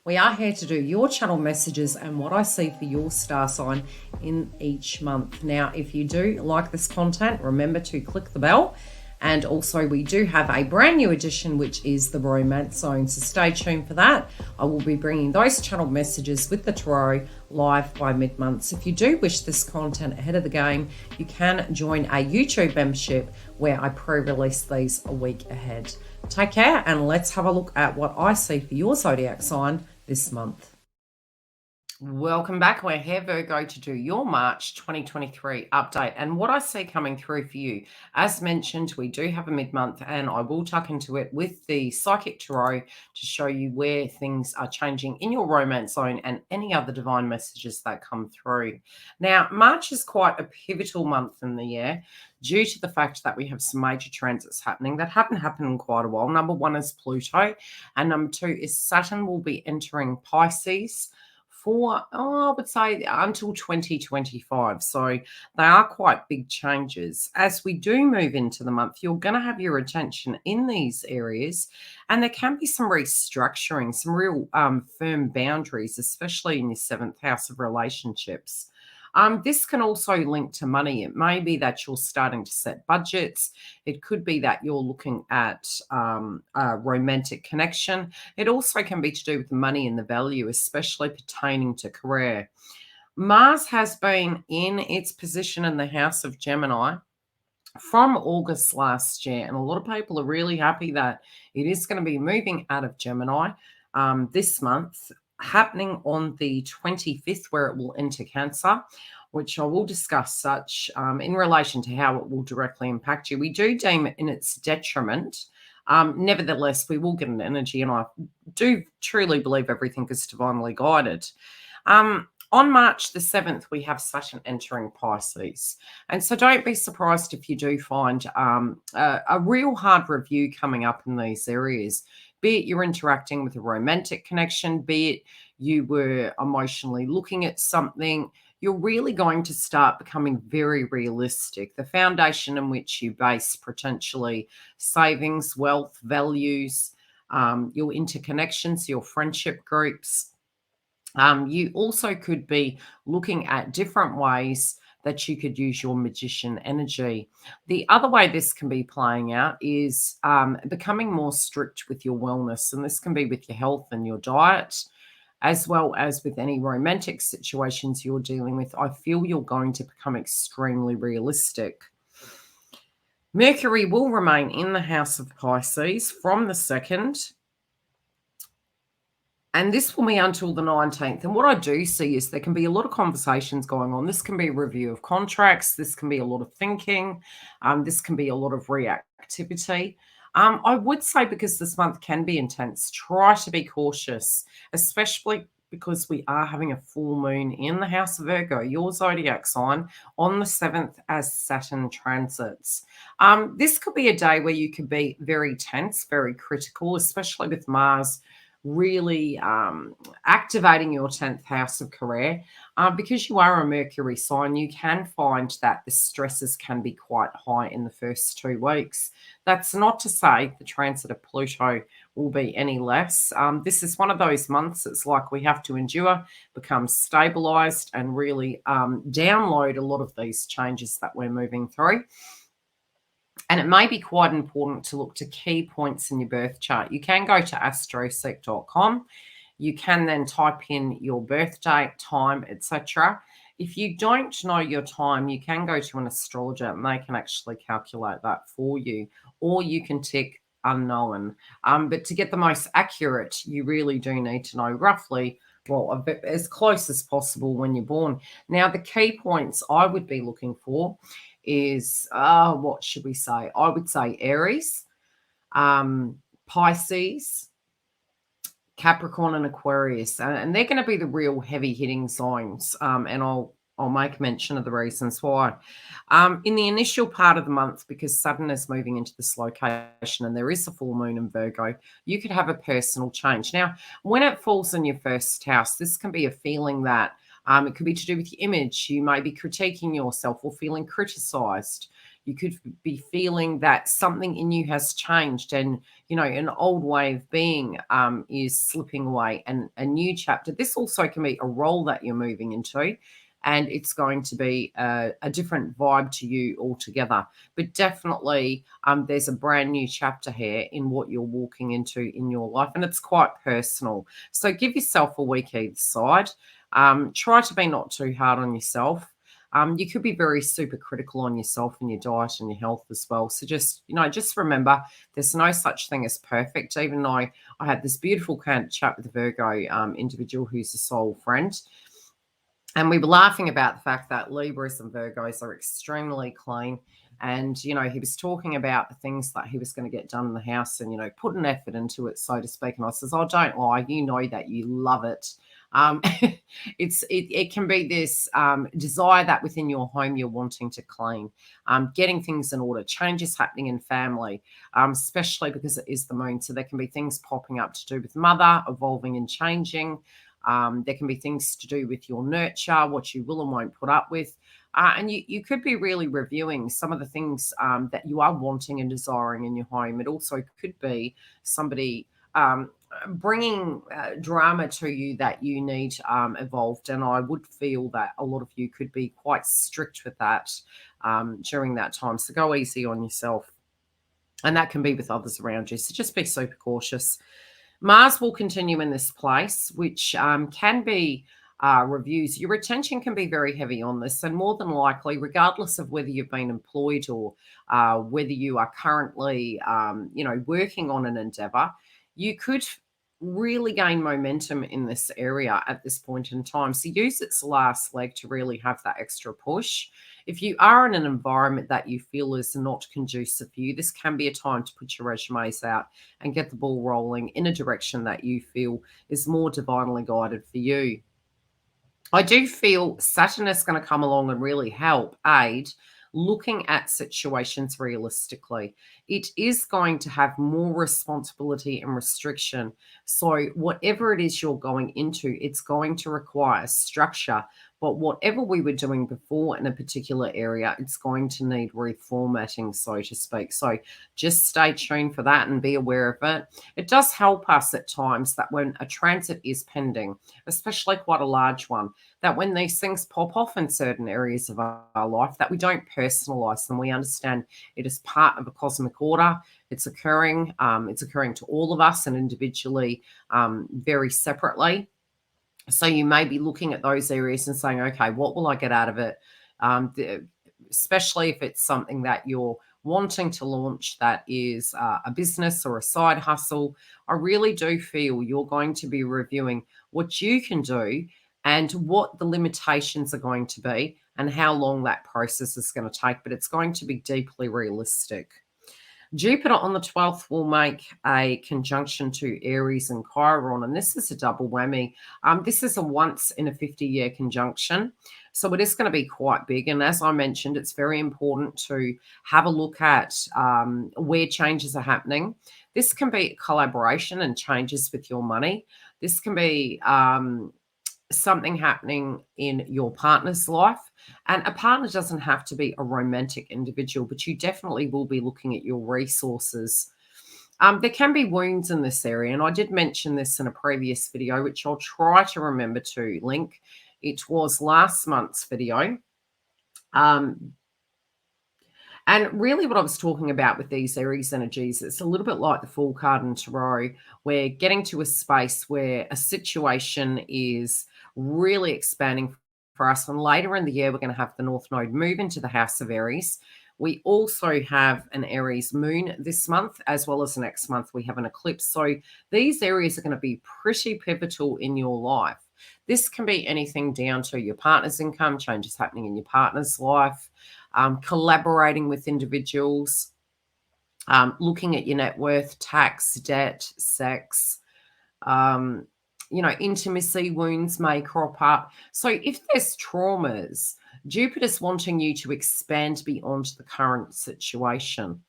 We are here to do your channel messages and what I see for your star sign in each month. Now, if you do like this content, remember to click the bell. And also we do have a brand new edition, which is the Romance Zone. So stay tuned for that. I will be bringing those channel messages with the tarot live by mid-month. So if you do wish this content ahead of the game, you can join a YouTube membership where I pre-release these a week ahead. Take care, and let's have a look at what I see for your zodiac sign this month. Welcome back. We're here, Virgo, to do your March 2023 update and what I see coming through for you. As mentioned, we do have a mid-month, and I will tuck into it with the Psychic Tarot to show you where things are changing in your romance zone and any other divine messages that come through. Now, March is quite a pivotal month in the year due to the fact that we have some major transits happening that haven't happened in quite a while. Number one is Pluto, and number two is Saturn will be entering Pisces for, I would say, until 2025. So they are quite big changes. As we do move into the month, you're going to have your attention in these areas, and there can be some restructuring, some real firm boundaries, especially in your seventh house of relationships. This can also link to money. It may be that you're starting to set budgets. It could be that you're looking at a romantic connection. It also can be to do with the money and the value, especially pertaining to career. Mars has been in its position in the house of Gemini from August last year, and a lot of people are really happy that it is going to be moving out of Gemini this month, happening on the 25th, where it will enter Cancer, which I will discuss such in relation to how it will directly impact you. We do deem it in its detriment. Nevertheless, we will get an energy, and I do truly believe everything is divinely guided. On March the 7th, we have Saturn entering Pisces. And so don't be surprised if you do find a real hard review coming up in these areas. Be it you're interacting with a romantic connection, be it you were emotionally looking at something, you're really going to start becoming very realistic. The foundation in which you base potentially savings, wealth, values, your interconnections, your friendship groups. You also could be looking at different ways that you could use your magician energy. The other way this can be playing out is becoming more strict with your wellness, and this can be with your health and your diet, as well as with any romantic situations you're dealing with. I feel you're going to become extremely realistic. Mercury will remain in the house of Pisces from the 2nd, and this will be until the 19th. And what I do see is there can be a lot of conversations going on. This can be a review of contracts. This can be a lot of thinking. This can be a lot of reactivity. I would say, because this month can be intense, try to be cautious, especially because we are having a full moon in the house of Virgo, your zodiac sign, on the 7th as Saturn transits. This could be a day where you could be very tense, very critical, especially with Mars really activating your 10th house of career. Because you are a Mercury sign, you can find that the stresses can be quite high in the first 2 weeks. That's not to say the transit of Pluto will be any less. This is one of those months it's like we have to endure, become stabilized, and really download a lot of these changes that we're moving through. And it may be quite important to look to key points in your birth chart. You can go to astrosec.com. You can then type in your birth date, time, etc. If you don't know your time, you can go to an astrologer and they can actually calculate that for you. Or you can tick unknown. But to get the most accurate, you really do need to know roughly, well, a bit, as close as possible when you're born. Now, the key points I would be looking for is, what should we say? I would say Aries, Pisces, Capricorn, and Aquarius. And they're going to be the real heavy hitting signs. And I'll make mention of the reasons why. In the initial part of the month, because Saturn is moving into this location and there is a full moon in Virgo, you could have a personal change. Now, when it falls in your first house, this can be a feeling that it could be to do with your image. You may be critiquing yourself or feeling criticized. You could be feeling that something in you has changed, and an old way of being is slipping away, and a new chapter. This also can be a role that you're moving into, and it's going to be a different vibe to you altogether. But definitely, there's a brand new chapter here in what you're walking into in your life, and it's quite personal. So give yourself a week either side. Try to be not too hard on yourself. You could be very super critical on yourself and your diet and your health as well. So just remember, there's no such thing as perfect. Even though I had this beautiful kind of chat with a Virgo individual who's a soul friend, and we were laughing about the fact that Libras and Virgos are extremely clean. And, he was talking about the things that he was going to get done in the house and, put an effort into it, so to speak. And I says, oh, don't lie. You know that you love it. It can be this desire that within your home you're wanting to clean, getting things in order, changes happening in family, especially because it is the moon. So there can be things popping up to do with mother, evolving and changing. There can be things to do with your nurture, what you will and won't put up with. And you could be really reviewing some of the things that you are wanting and desiring in your home. It also could be somebody bringing drama to you that you need evolved. And I would feel that a lot of you could be quite strict with that during that time. So go easy on yourself. And that can be with others around you. So just be super cautious. Mars will continue in this place, which can be reviews. Your attention can be very heavy on this, and more than likely, regardless of whether you've been employed or whether you are currently, working on an endeavor, you could really gain momentum in this area at this point in time. So use its last leg to really have that extra push. If you are in an environment that you feel is not conducive for you, this can be a time to put your resumes out and get the ball rolling in a direction that you feel is more divinely guided for you. I do feel Saturn is going to come along and really help aid looking at situations realistically. It is going to have more responsibility and restriction. So whatever it is you're going into, it's going to require structure. But whatever we were doing before in a particular area, it's going to need reformatting, so to speak. So just stay tuned for that and be aware of it. It does help us at times that when a transit is pending, especially quite a large one, that when these things pop off in certain areas of our life, that we don't personalize them. We understand it is part of a cosmic order. It's occurring. It's occurring to all of us and individually, very separately. So you may be looking at those areas and saying, okay, what will I get out of it? Especially if it's something that you're wanting to launch that is a business or a side hustle. I really do feel you're going to be reviewing what you can do and what the limitations are going to be and how long that process is going to take, but it's going to be deeply realistic. Jupiter on the 12th will make a conjunction to Aries and Chiron, and this is a double whammy. This is a once in a 50-year conjunction, so it is going to be quite big. And as I mentioned, it's very important to have a look at where changes are happening. This can be collaboration and changes with your money. This can be something happening in your partner's life. And a partner doesn't have to be a romantic individual, but you definitely will be looking at your resources. There can be wounds in this area, and I did mention this in a previous video, which I'll try to remember to link. It was last month's video. And really what I was talking about with these Aries energies, it's a little bit like the Fool card in Tarot. We're getting to a space where a situation is really expanding for us. And later in the year, we're going to have the North Node move into the House of Aries. We also have an Aries moon this month, as well as next month we have an eclipse. So these areas are going to be pretty pivotal in your life. This can be anything down to your partner's income, changes happening in your partner's life, collaborating with individuals, looking at your net worth, tax, debt, sex, intimacy wounds may crop up. So if there's traumas, Jupiter's wanting you to expand beyond the current situation.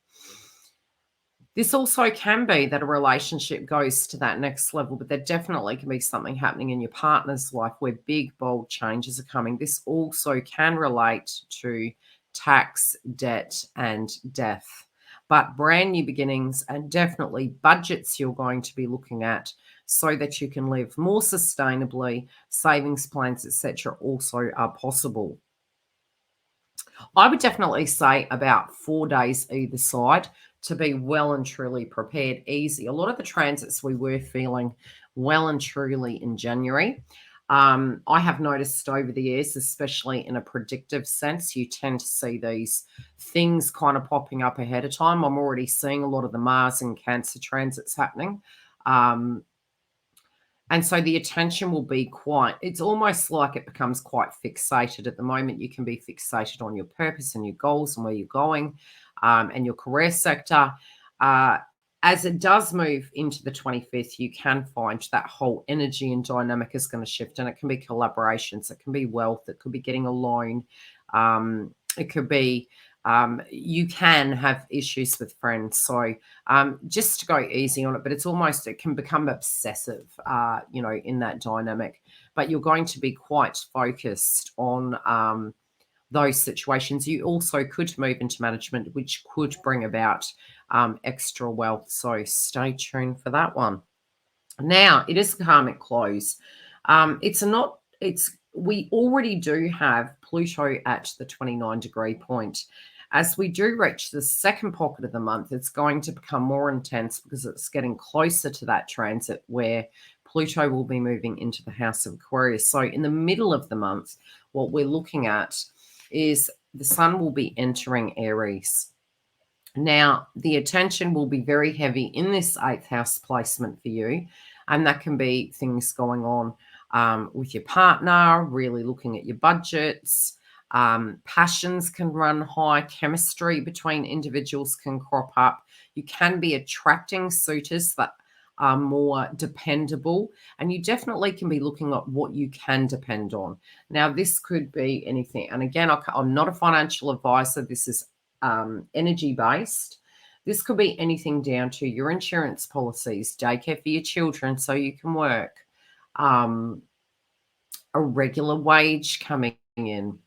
This also can be that a relationship goes to that next level, but there definitely can be something happening in your partner's life where big, bold changes are coming. This also can relate to tax, debt, and death. But brand new beginnings and definitely budgets you're going to be looking at so that you can live more sustainably, savings plans, etc., also are possible. I would definitely say about 4 days either side to be well and truly prepared, easy. A lot of the transits we were feeling well and truly in January. I have noticed over the years, especially in a predictive sense, you tend to see these things kind of popping up ahead of time. I'm already seeing a lot of the Mars and Cancer transits happening. Um, and so the attention will be quite, it's almost like it becomes quite fixated. At the moment, you can be fixated on your purpose and your goals and where you're going, and your career sector. Uh, as it does move into the 25th, you can find that whole energy and dynamic is going to shift, and it can be collaborations, it can be wealth, it could be getting a loan, it could be you can have issues with friends. So just to go easy on it, but it's almost, it can become obsessive, in that dynamic. But you're going to be quite focused on those situations. You also could move into management, which could bring about extra wealth. So stay tuned for that one. Now, it is a karmic close. We already do have Pluto at the 29-degree point. As we do reach the second pocket of the month, it's going to become more intense because it's getting closer to that transit where Pluto will be moving into the house of Aquarius. So in the middle of the month, what we're looking at is the sun will be entering Aries. Now, the attention will be very heavy in this 8th house placement for you, and that can be things going on with your partner, really looking at your budgets. Passions can run high, chemistry between individuals can crop up. You can be attracting suitors that are more dependable, and you definitely can be looking at what you can depend on. Now, this could be anything. And again, I'm not a financial advisor. This is energy based. This could be anything down to your insurance policies, daycare for your children so you can work, a regular wage coming in,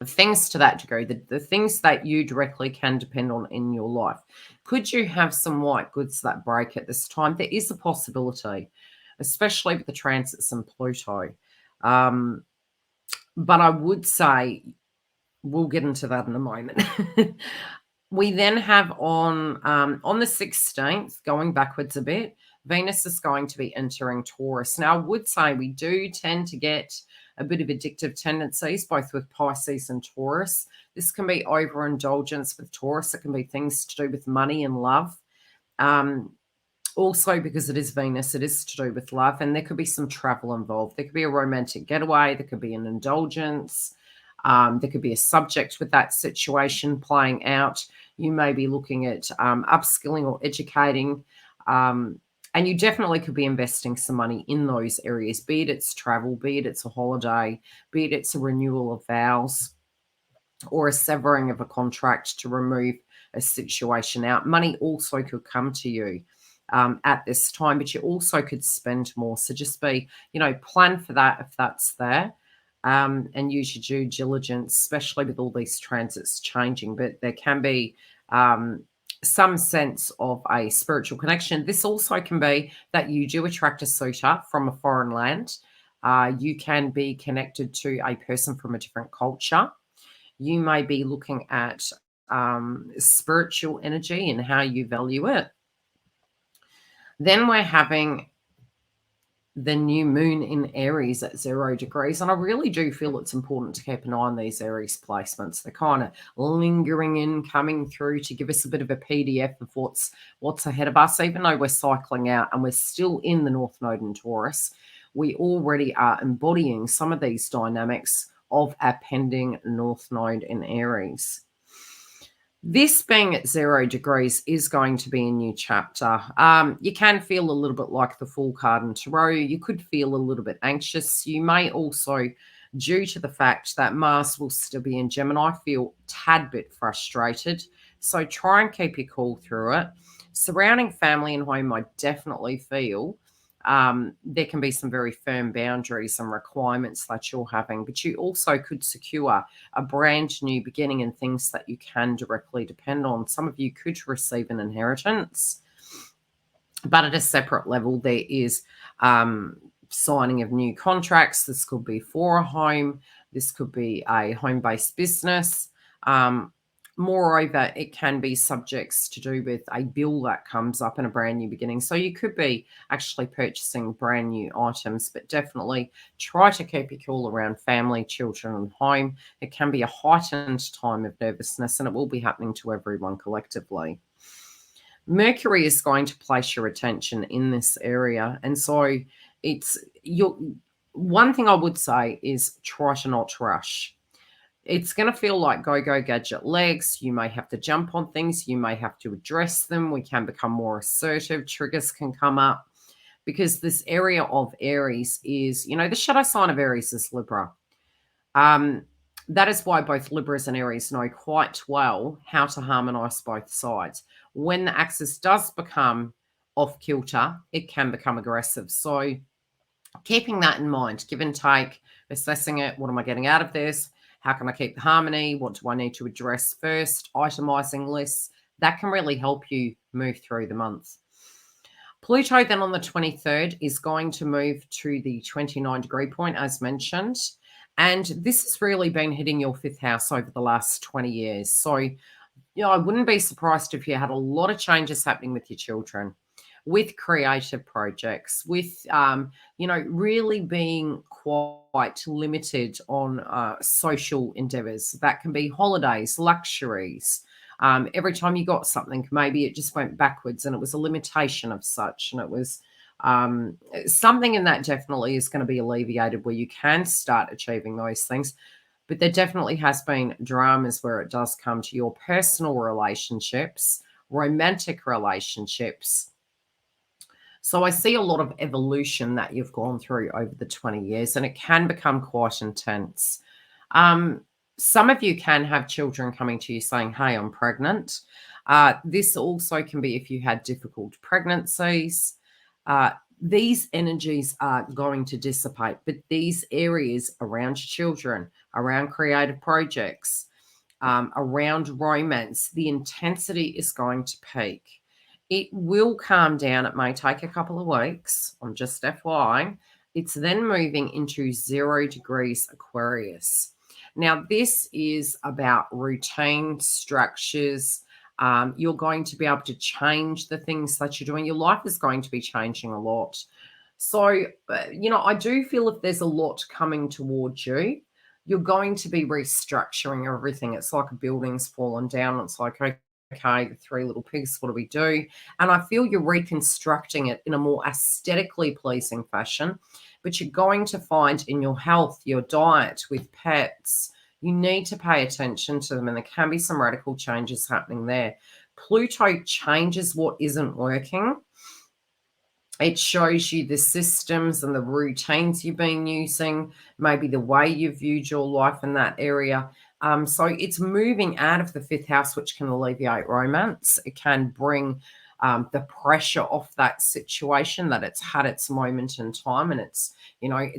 things to that degree, the things that you directly can depend on in your life. Could you have some white goods that break at this time? There is a possibility, especially with the transits and Pluto. But I would say, we'll get into that in a moment. We then have on the 16th, going backwards a bit, Venus is going to be entering Taurus. Now, I would say we do tend to get a bit of addictive tendencies, both with Pisces and Taurus. This can be overindulgence with Taurus. It can be things to do with money and love. Also, because it is Venus, it is to do with love, and there could be some travel involved. There could be a romantic getaway. There could be an indulgence. There could be a subject with that situation playing out. You may be looking at upskilling or educating, and you definitely could be investing some money in those areas, be it it's travel, be it it's a holiday, be it it's a renewal of vows or a severing of a contract to remove a situation out. Money also could come to you at this time, but you also could spend more. So just be, plan for that if that's there. And use your due diligence, especially with all these transits changing. But there can be some sense of a spiritual connection. This also can be that you do attract a suitor from a foreign land. You can be connected to a person from a different culture. You may be looking at spiritual energy and how you value it. Then we're having the new moon in Aries at 0 degrees. And I really do feel it's important to keep an eye on these Aries placements. They're kind of lingering in, coming through to give us a bit of a PDF of what's ahead of us. Even though we're cycling out and we're still in the North Node in Taurus, we already are embodying some of these dynamics of our pending North Node in Aries. This being at 0 degrees is going to be a new chapter. You can feel a little bit like the Fool card in Tarot. You could feel a little bit anxious. You may also, due to the fact that Mars will still be in Gemini, feel a tad bit frustrated. So try and keep your cool through it. Surrounding family and home, I definitely feel there can be some very firm boundaries and requirements that you're having, but you also could secure a brand new beginning and things that you can directly depend on. Some of you could receive an inheritance, but at a separate level, there is signing of new contracts. This could be for a home. This could be a home-based business. Moreover, it can be subjects to do with a bill that comes up in a brand new beginning. So you could be actually purchasing brand new items, but definitely try to keep your cool around family, children, and home. It can be a heightened time of nervousness, and it will be happening to everyone collectively. Mercury is going to place your attention in this area. And so it's your one thing I would say is try to not rush. It's going to feel like go gadget legs. You may have to jump on things. You may have to address them. We can become more assertive. Triggers can come up because this area of Aries is, the shadow sign of Aries is Libra. That is why both Libras and Aries know quite well how to harmonize both sides. When the axis does become off kilter, it can become aggressive. So keeping that in mind, give and take, assessing it. What am I getting out of this? How can I keep the harmony? What do I need to address first? Itemizing lists. That can really help you move through the month. Pluto then on the 23rd is going to move to the 29-degree point, as mentioned. And this has really been hitting your 5th house over the last 20 years. So, I wouldn't be surprised if you had a lot of changes happening with your children, with creative projects, with, really being quite limited on social endeavors. That can be holidays, luxuries. Every time you got something, maybe it just went backwards and it was a limitation of such. And it was something in that definitely is going to be alleviated where you can start achieving those things. But there definitely has been dramas where it does come to your personal relationships, romantic relationships. So I see a lot of evolution that you've gone through over the 20 years, and it can become quite intense. Some of you can have children coming to you saying, hey, I'm pregnant. This also can be if you had difficult pregnancies. These energies are going to dissipate, but these areas around your children, around creative projects, around romance, the intensity is going to peak. It will calm down. It may take a couple of weeks. I'm just FYI. It's then moving into 0 degrees Aquarius. Now, this is about routine structures. You're going to be able to change the things that you're doing. Your life is going to be changing a lot. So, I do feel if there's a lot coming towards you, you're going to be restructuring everything. It's like a building's fallen down. It's like, okay, the 3 little pigs, what do we do? And I feel you're reconstructing it in a more aesthetically pleasing fashion. But you're going to find in your health, your diet, with pets, you need to pay attention to them, and there can be some radical changes happening there. Pluto changes what isn't working. It shows you the systems and the routines you've been using, maybe the way you've viewed your life in that area. So it's moving out of the 5th house, which can alleviate romance. It can bring the pressure off that situation that it's had its moment in time, and it's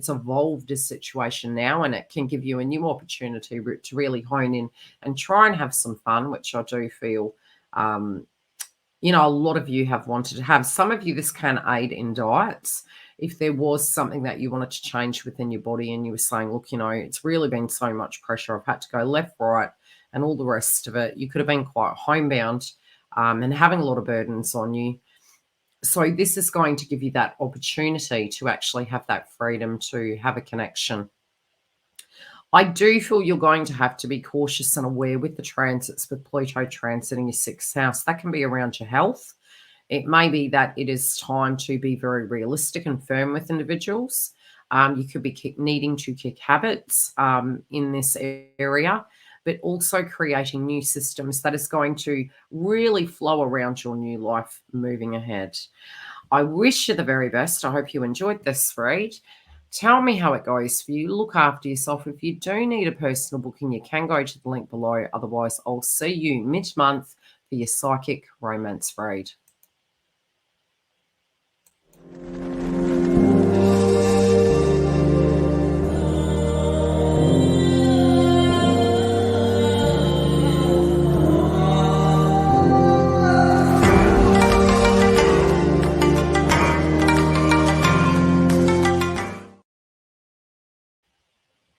evolved a situation now, and it can give you a new opportunity to really hone in and try and have some fun, which I do feel a lot of you have wanted to have. Some of you, this can aid in diets. If there was something that you wanted to change within your body and you were saying, look, it's really been so much pressure. I've had to go left, right, and all the rest of it. You could have been quite homebound and having a lot of burdens on you. So this is going to give you that opportunity to actually have that freedom to have a connection. I do feel you're going to have to be cautious and aware with the transits, with Pluto transiting your 6th house. That can be around your health. It may be that it is time to be very realistic and firm with individuals. You could be needing to kick habits in this area, but also creating new systems that is going to really flow around your new life moving ahead. I wish you the very best. I hope you enjoyed this read. Tell me how it goes for you. Look after yourself. If you do need a personal booking, you can go to the link below. Otherwise, I'll see you mid-month for your psychic romance read.